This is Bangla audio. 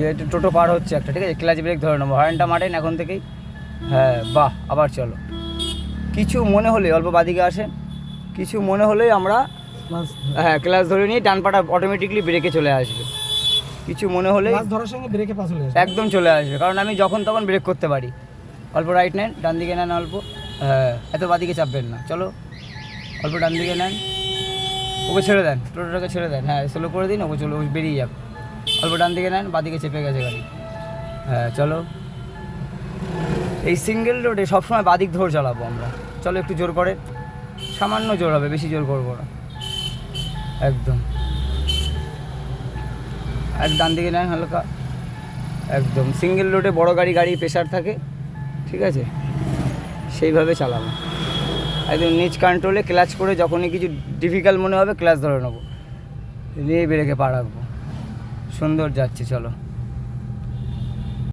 এটা টোটো পার হচ্ছে একটা, ঠিক আছে, ক্লাচ ব্রেক ধরে নেবো, হর্নটা মারেন এখন থেকেই। হ্যাঁ বাহ, আবার চলো। কিছু মনে হলে অল্প বাদিকে আসেন, কিছু মনে হলেই আমরা হ্যাঁ ক্লাচ ধরে নিয়ে ডান পাটা অটোমেটিকলি ব্রেকে চলে আসবে। কিছু মনে হলে ধরার সঙ্গে ব্রেকে পা চলে আসবে, একদম চলে আসবে, কারণ আমি যখন তখন ব্রেক করতে পারি। অল্প রাইট নেন, ডান দিকে নেন অল্প, হ্যাঁ এত বাদিকে চাপবেন না, চলো অল্প ডান দিকে নেন, ওকে ছেড়ে দেন, টোটোটাকে ছেড়ে দেন, হ্যাঁ স্লো করে দিন, ওকে চলো বেরিয়ে যাবে। অল্প ডান দিকে নেন, বাদিকে চেপে গেছে গাড়ি, হ্যাঁ চলো। এই সিঙ্গেল রোডে সবসময় বাদিক ধরে চালাবো আমরা। চলো একটু জোর করে, সামান্য জোর হবে, বেশি জোর করবো না, একদম। আর ডান দিকে নেন হালকা, একদম। সিঙ্গেল রোডে বড় গাড়ি প্রেশার থাকে, ঠিক আছে, সেইভাবে চালাবো একদম নিচ কন্ট্রোলে। ক্লাচ করে যখনই কিছু ডিফিকাল্ট মনে হবে ক্লাচ ধরে নেবো, নিয়ে ব্রেকে পা রাখবো, সুন্দর যাচ্ছে, চলো।